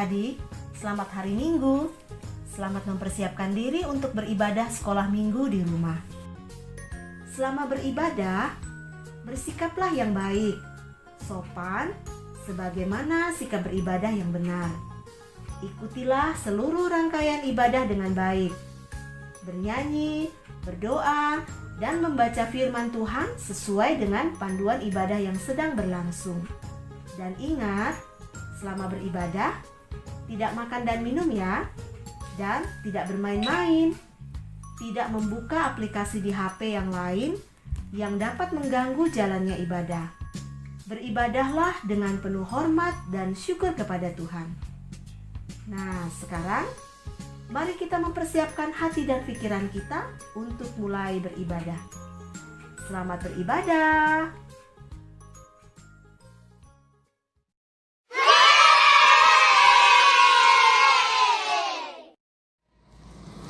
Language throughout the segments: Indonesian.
adik-adik, selamat hari Minggu. Selamat mempersiapkan diri untuk beribadah sekolah Minggu di rumah. Selama beribadah, bersikaplah yang baik, sopan, sebagaimana sikap beribadah yang benar. Ikutilah seluruh rangkaian ibadah dengan baik, bernyanyi, berdoa, dan membaca firman Tuhan sesuai dengan panduan ibadah yang sedang berlangsung. Dan ingat, selama beribadah, tidak makan dan minum ya, dan tidak bermain-main, tidak membuka aplikasi di HP yang lain yang dapat mengganggu jalannya ibadah. Beribadahlah dengan penuh hormat dan syukur kepada Tuhan. Nah, sekarang mari kita mempersiapkan hati dan pikiran kita untuk mulai beribadah. Selamat beribadah.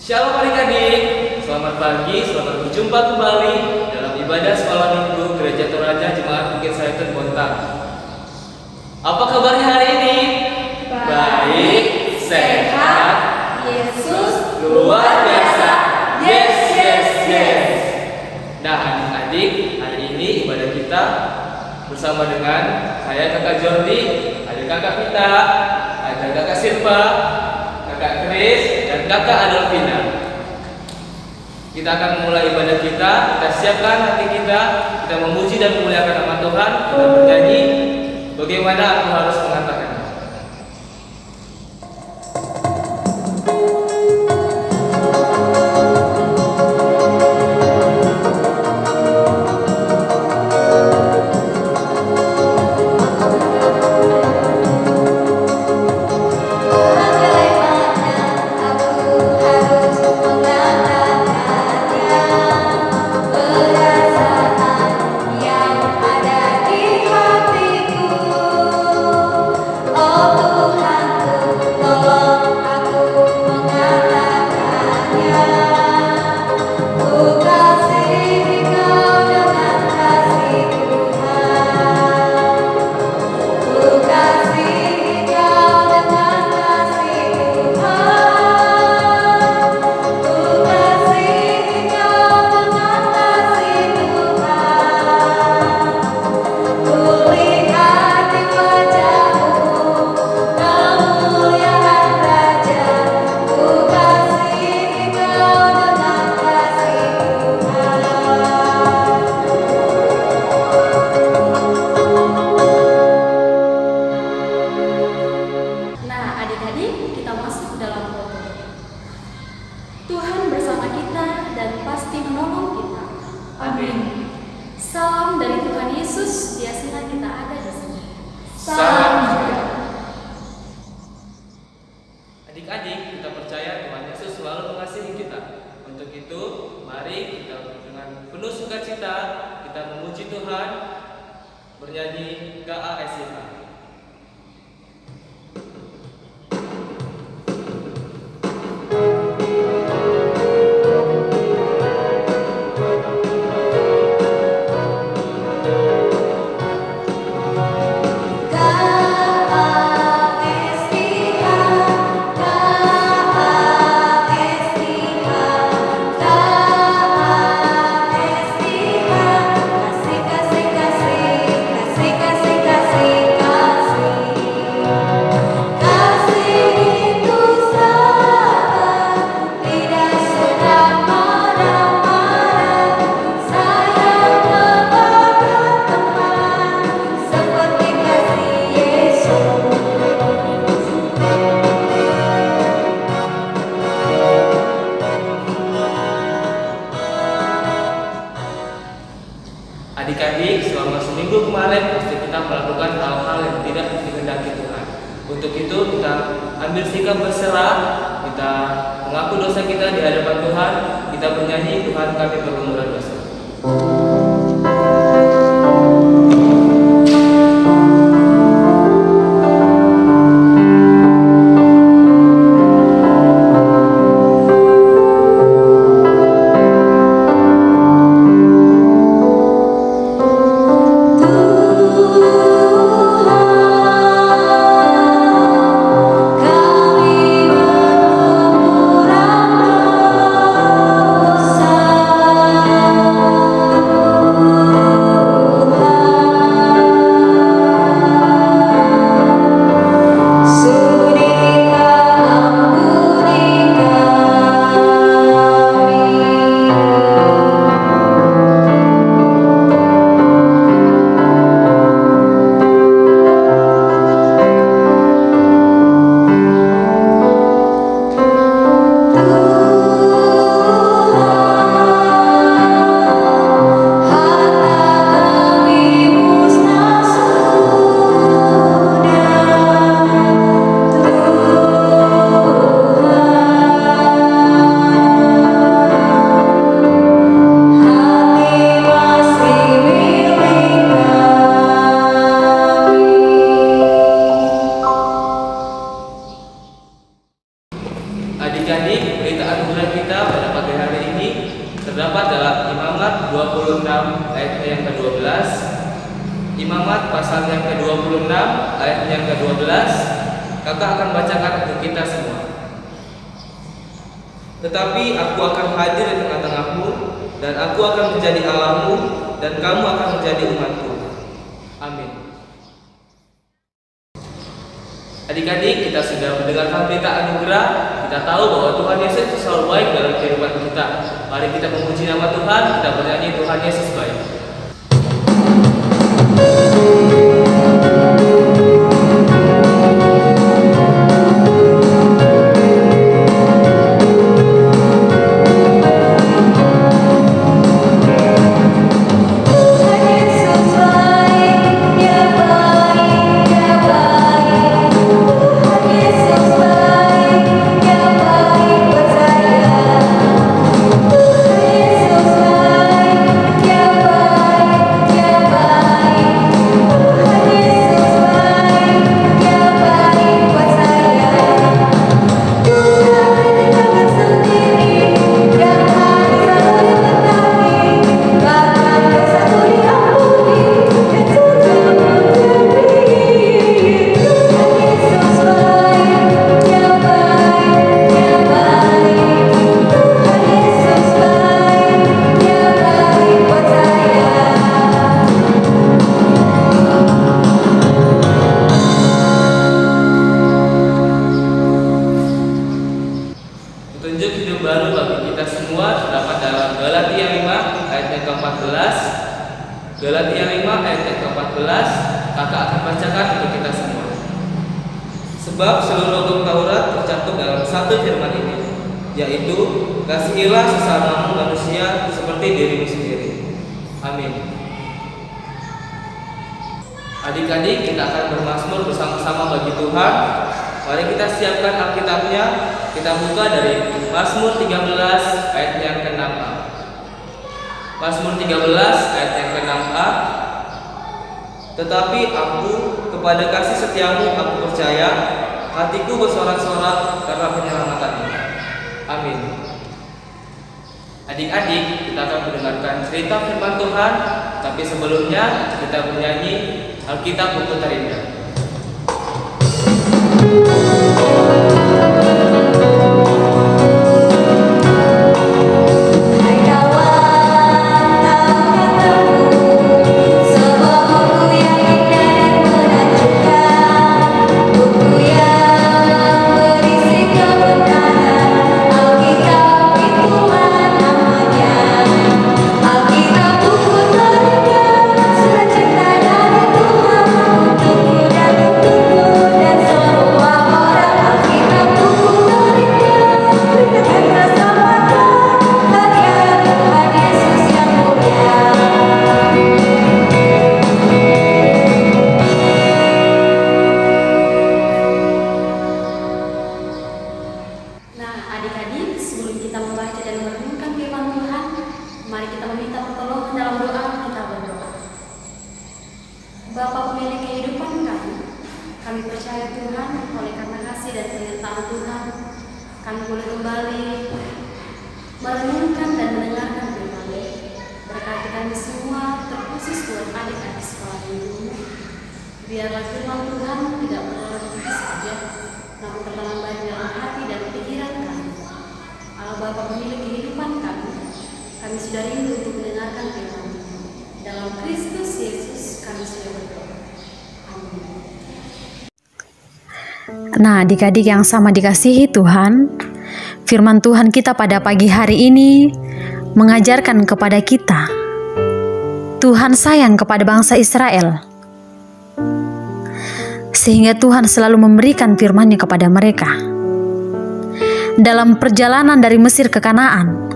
Shalom adik-adik, selamat pagi, selamat berjumpa kembali dalam ibadah sekolah Minggu Gereja Toraja Jemaat Bukit Saitun Bontang. Apa kabarnya hari ini? Baik, sehat, Yesus luar biasa. Yes, yes, yes. Nah adik-adik, hari ini ibadah kita bersama dengan saya Kakak Jordi, ada Kakak Vita, ada Kakak Silva, Kakak Chris, dan Kakak Adolfina. Kita akan memulai ibadah kita siapkan hati kita memuji dan memuliakan nama Tuhan, kita bernyanyi bagaimana aku harus mengatakan. Adik-adik, kita percaya Tuhan Yesus selalu mengasihi kita. Untuk itu, mari kita dengan penuh sukacita kita memuji Tuhan, bernyanyi KASYH. Adik-adik, selama seminggu kemarin pasti kita melakukan hal-hal yang tidak dikehendaki Tuhan. Untuk itu kita ambil sikap berserah, kita mengaku dosa kita di hadapan Tuhan, kita bernyanyi Tuhan kami bergumuran dosa. Tuhan terdapat dalam Imamat 26 ayat yang ke-12, Imamat pasal yang ke-26 ayat yang ke-12. Kakak akan bacakan untuk kita semua. Tetapi aku akan hadir di tengah-tengahmu, dan aku akan menjadi Allahmu, dan kamu akan menjadi umatku. Amin. Adik-adik, kita sudah mendengarkan berita anugerah. Kita tahu bahwa Tuhan Yesus itu selalu baik dalam kehidupan kita. Mari kita memuji nama Tuhan, kita bernyanyi Tuhan Yesus baik. Petunjuk hidup baru bagi kita semua terdapat dalam Galatia 5 ayat yang ke-14. Galatia 5 ayat yang ke-14. Kakak akan bacakan untuk kita semua. Sebab seluruh hukum Taurat tercantum dalam satu firman ini, yaitu kasihilah sesamamu manusia seperti dirimu sendiri. Amin. Adik-adik, kita akan bermazmur bersama-sama bagi Tuhan. Mari kita siapkan Alkitabnya. Kita buka dari Mazmur 13 ayat yang ke-6a. Mazmur 13 ayat yang ke-6a. Tetapi aku kepada kasih setiamu aku percaya, hatiku bersorak-sorak karena penyelamatanmu. Amin. Adik-adik, kita akan mendengarkan cerita firman Tuhan, tapi sebelumnya kita bernyanyi Alkitab Buku Terindah. Bapa pemilik kehidupan kami percaya Tuhan, oleh karena kasih dan penyertaan Tuhan, kami boleh kembali merenungkan dan mendengarkan firman-Mu. Berkati kami semua, terkhusus buat adik-adik sekolah minggu. Biarlah firman Tuhan tidak berlalu begitu saja, namun tertanam baik dalam hati dan pikiran kami. Allah Bapa pemilik kehidupan kami sudah rindu untuk mendengarkan firman-Mu. Dalam Kristus Yesus kami sudah berdoa. Amin. Nah, adik-adik yang sama dikasihi Tuhan, firman Tuhan kita pada pagi hari ini mengajarkan kepada kita, Tuhan sayang kepada bangsa Israel, sehingga Tuhan selalu memberikan firman-Nya kepada mereka. Dalam perjalanan dari Mesir ke Kanaan,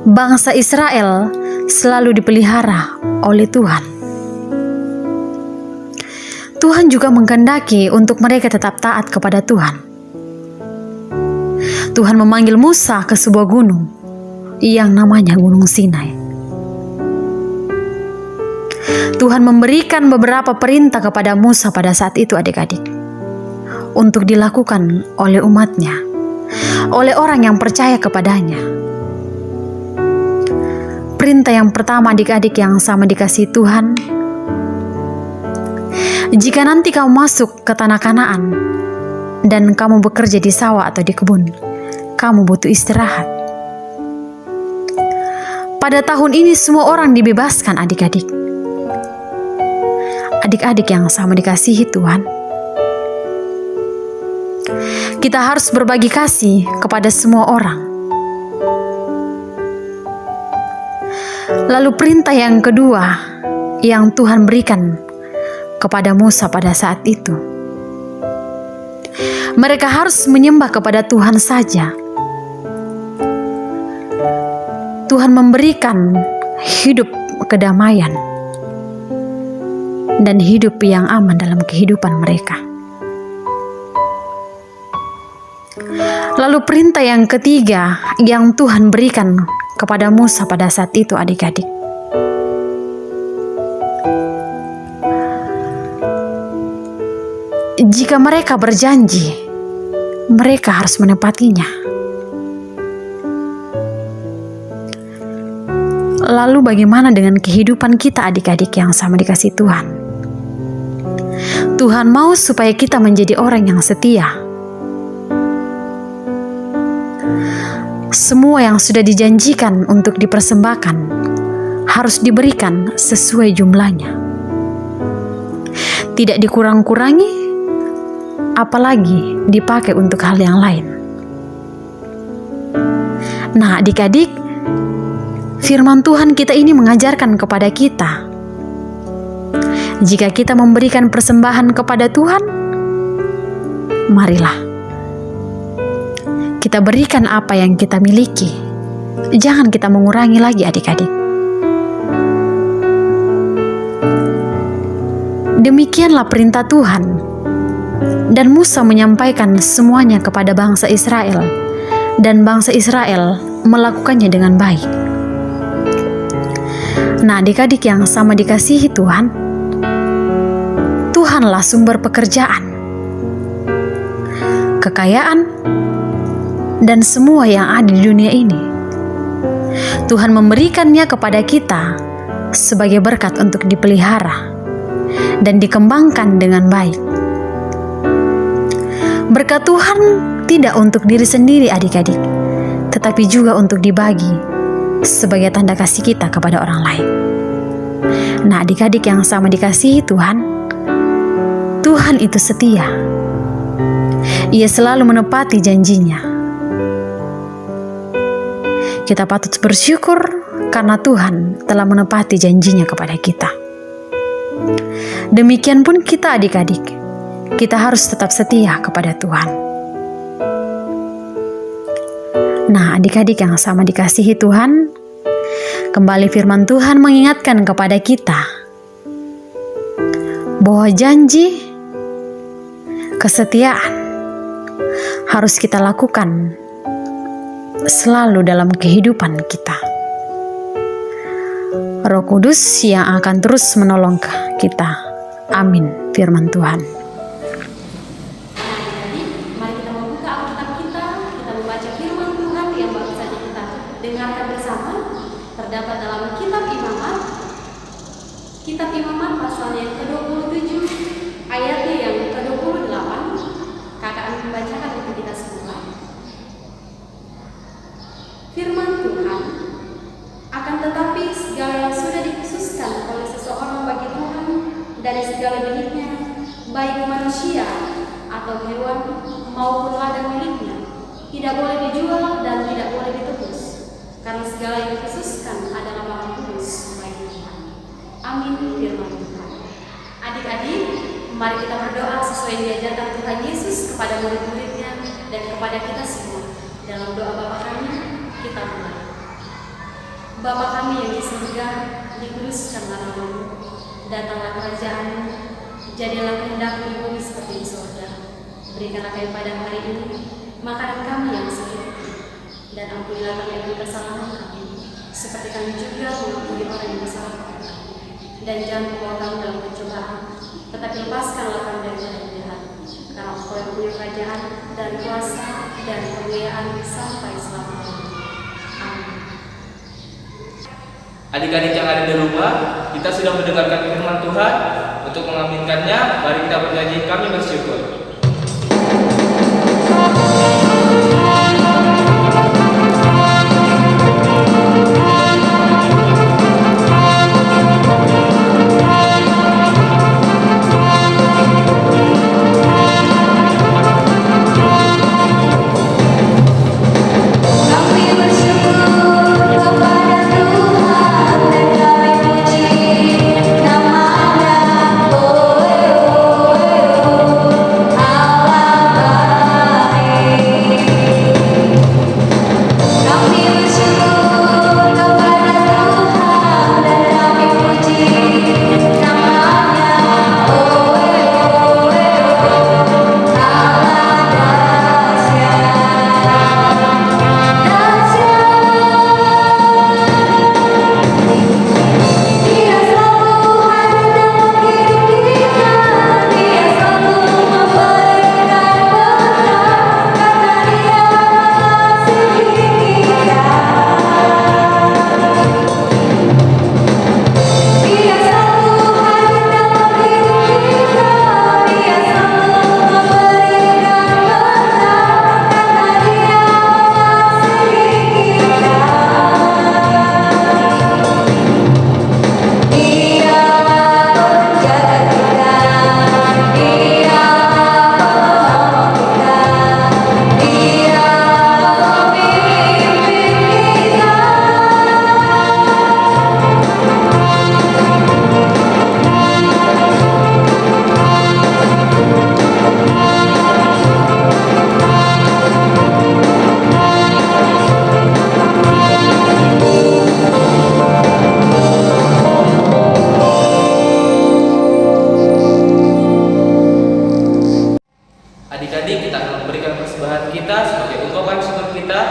bangsa Israel selalu dipelihara oleh Tuhan. Tuhan juga mengkehendaki untuk mereka tetap taat kepada Tuhan. Tuhan memanggil Musa ke sebuah gunung yang namanya Gunung Sinai. Tuhan memberikan beberapa perintah kepada Musa pada saat itu, adik-adik, untuk dilakukan oleh umatnya, oleh orang yang percaya kepadanya. perintah yang pertama adik-adik yang sama dikasihi Tuhan. Jika nanti kamu masuk ke tanah Kanaan dan kamu bekerja di sawah atau di kebun, kamu butuh istirahat. Pada tahun ini semua orang dibebaskan adik-adik. Adik-adik yang sama dikasihi Tuhan. Kita harus berbagi kasih kepada semua orang. Lalu perintah yang kedua yang Tuhan berikan kepada Musa pada saat itu. Mereka harus menyembah kepada Tuhan saja. Tuhan memberikan hidup kedamaian dan hidup yang aman dalam kehidupan mereka. Lalu perintah yang ketiga yang Tuhan berikan kepada Musa pada saat itu adik-adik. Jika mereka berjanji, mereka harus menepatinya. Lalu bagaimana dengan kehidupan kita adik-adik yang sama dikasihi Tuhan? Tuhan mau supaya kita menjadi orang yang setia. Semua yang sudah dijanjikan untuk dipersembahkan harus diberikan sesuai jumlahnya. Tidak dikurang-kurangi, apalagi dipakai untuk hal yang lain. Nah adik-adik, firman Tuhan kita ini mengajarkan kepada kita, jika kita memberikan persembahan kepada Tuhan, marilah kita berikan apa yang kita miliki. Jangan kita mengurangi lagi adik-adik. Demikianlah perintah Tuhan. Dan Musa menyampaikan semuanya kepada bangsa Israel. Dan bangsa Israel melakukannya dengan baik. Nah adik-adik yang sama dikasihi Tuhan, Tuhanlah sumber pekerjaan, kekayaan, dan semua yang ada di dunia ini. Tuhan memberikannya kepada kita sebagai berkat untuk dipelihara dan dikembangkan dengan baik. Berkat Tuhan tidak untuk diri sendiri adik-adik, tetapi juga untuk dibagi sebagai tanda kasih kita kepada orang lain. Nah adik-adik yang sama dikasihi Tuhan, Tuhan itu setia. Ia selalu menepati janjinya. Kita patut bersyukur karena Tuhan telah menepati janjinya kepada kita. Demikian pun kita adik-adik, kita harus tetap setia kepada Tuhan. Nah adik-adik yang sama dikasihi Tuhan, kembali firman Tuhan mengingatkan kepada kita bahwa janji, kesetiaan harus kita lakukan selalu dalam kehidupan kita. Roh Kudus yang akan terus menolong kita. Amin firman Tuhan. Mari kita membuka Alkitab kita membaca firman Tuhan yang baru saja kita dengarkan bersama. Terdapat dalam Kitab Imamat pasalnya yang ke-27, ayatnya yang ke-28. Kakak akan membacakan untuk kita semua. Firman Tuhan, akan tetapi segala yang sudah dikhususkan oleh seseorang bagi Tuhan dari segala miliknya, baik manusia atau hewan maupun ladang miliknya, tidak boleh dijual dan tidak boleh ditebus, karena segala yang dikhususkan adalah barang kudus bagi Tuhan. Amin firman Tuhan. Adik-adik, mari kita berdoa sesuai yang diajarkan Tuhan Yesus kepada murid-muridnya dan kepada kita semua. Dalam doa Bapa kami, kita mulai. Bapa kami yang di surga, dikuduskanlah namamu, datanglah kerajaan-Mu, jadilah kehendak-Mu di bumi seperti di surga. Berikanlah kami pada hari ini makanan kami yang secukupnya, dan ampunilah kami akan kesalahan kami, seperti kami juga mengampuni orang yang bersalah kepada kami. Dan jangan membawa kami dalam pencobaan, tetapi lepaskanlah kami dari yang jahat, karena Engkau yang punya kerajaan dan kuasa dan kemuliaan sampai selama-lamanya. Amin. Adik-adik yang ada di rumah, kita sudah mendengarkan firman Tuhan. Untuk mengaminkannya, mari kita bernyanyi kami bersyukur. Adik-adik, kita akan memberikan persembahan kita sebagai ungkapan syukur kita.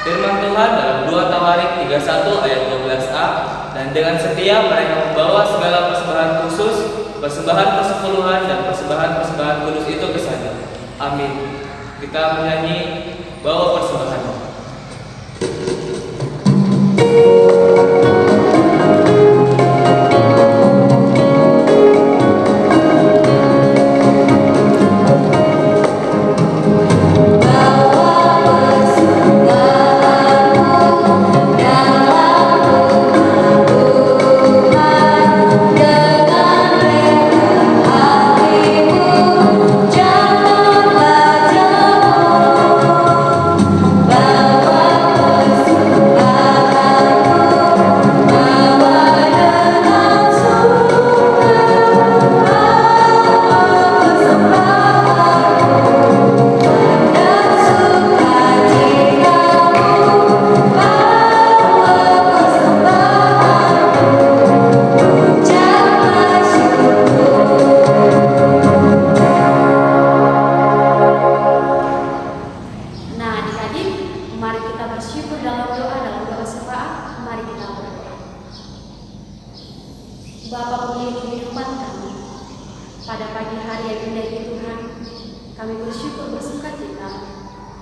Firman Tuhan dalam 2 Tawarik 31 ayat 12a, dan dengan setia mereka membawa segala persembahan khusus, persembahan persepuluhan dan persembahan kudus itu ke sana. Amin. Kita menyanyi bawa persembahan. Bapa pemilik kehidupan kami, pada pagi hari yang indah ini Tuhan, kami bersyukur bersukacita.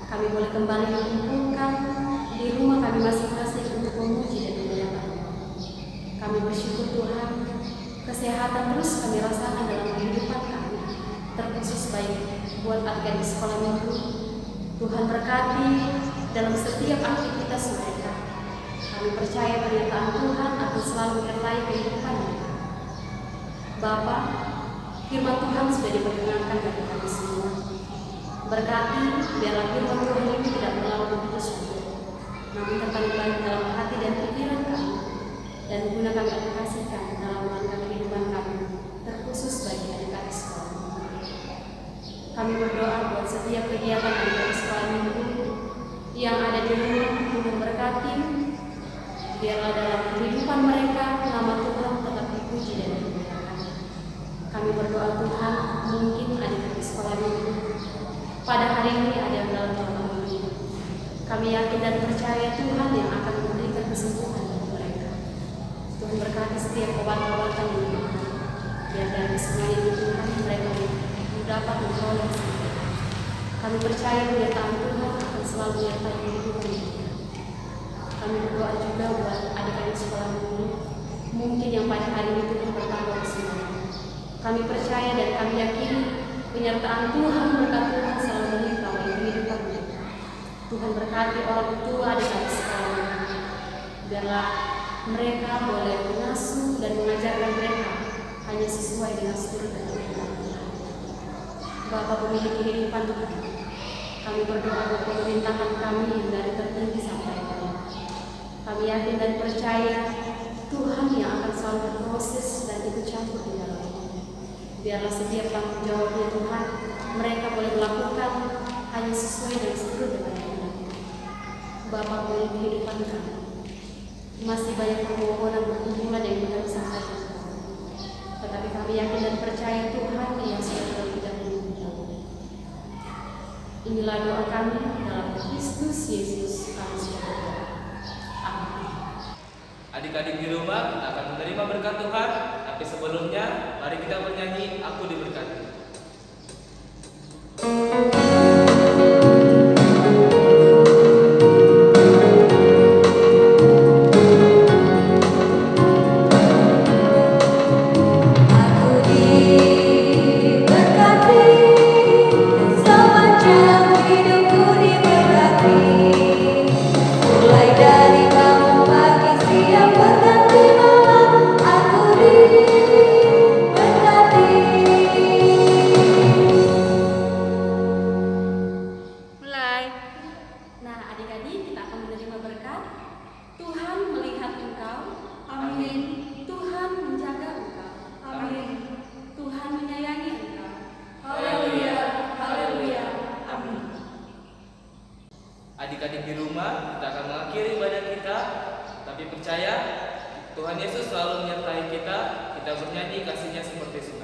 Kami boleh kembali dikumpulkan di rumah kami masing-masing untuk memuji dan memuliakan. Kami bersyukur Tuhan, kesehatan terus kami rasakan dalam kehidupan kami, terkhusus baik buat adik di sekolah minggu. Tuhan berkati dalam setiap aktivitas mereka. Kami percaya pernyataan Tuhan akan selalu menyertai kehidupan mereka. Bapa, firman Tuhan sudah diperkenalkan bagi kami semua. Berkati, biarlah firman Tuhan ini tidak terlalu putus, namun tertanam baik dalam hati dan pikiran kami, dan guna kami aplikasikan dalam melangkah kehidupan kami, terkhusus bagi adik-adik sekolah. Kami berdoa buat setiap kegiatan adik-adik sekolah minggu yang ada di rumah. Tuhan berkati, biarlah dalam kehidupan mereka nama Tuhan tetap dipuji dan dimuliakan. Kami berdoa Tuhan, mungkin adik-adik sekolah minggu pada hari ini ada yang dalam trauma minggu. Kami yakin dan percaya Tuhan yang akan memberikan kesembuhan bagi mereka. Tuhan berkati setiap obat-obatan yang diberikan. Biar dari semua ini Tuhan mereka dapat memperoleh sembuh. Kami percaya penyertaan Tuhan akan selalu menyertai kehidupan mereka. Kami berdoa juga buat adik-adik sekolah minggu, mungkin yang pada hari itu bertambah semuanya. Kami percaya dan kami yakini penyertaan Tuhan berkat Tuhan selalu melimpah oleh kehidupan mereka. Tuhan berkati orang tua adik-adik sekolah. Biarlah mereka boleh mengasuh dan mengajarkan mereka hanya sesuai dengan seturut dan kehendak Tuhan. Bapa pemilik kehidupan Tuhan, kami berdoa buat pemerintahan kami yang dari tertinggi sampai bawah. Kami yakin dan percaya Tuhan yang akan selalu berproses dan ikut campur di dalamnya. Biarlah setiap tanggung jawabnya Tuhan, mereka boleh melakukan hanya sesuai dan seturut dengan kehendak Tuhan. Bapa pemilik kehidupan kami, masih banyak permohonan berhubungan yang kita bisa sampaikan. Tetapi kami yakin dan percaya Tuhan yang sudah terlebih dahulu menjawab. Inilah doa kami dalam Kristus Yesus kami sudah berdoa. Amin. Adik-adik di rumah, kita akan menerima berkat Tuhan. Tapi sebelumnya, mari kita bernyanyi Aku Diberkati. Nah, adik-adik, kita akan menerima berkat. Tuhan melihat engkau. Amin. Tuhan menjaga engkau. Amin. Tuhan menyayangi engkau. Haleluya. Haleluya. Amin. Adik-adik di rumah, kita akan mengakhiri ibadah kita. Tapi percaya, Tuhan Yesus selalu menyertai kita. Kita bernyanyi kasih-Nya seperti sungai.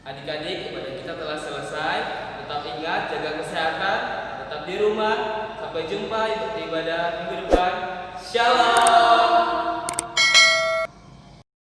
Adik-adik, ibadah kita telah selesai. Tetap ingat, jaga kesehatan, tetap di rumah. Sampai jumpa di ibadah minggu depan.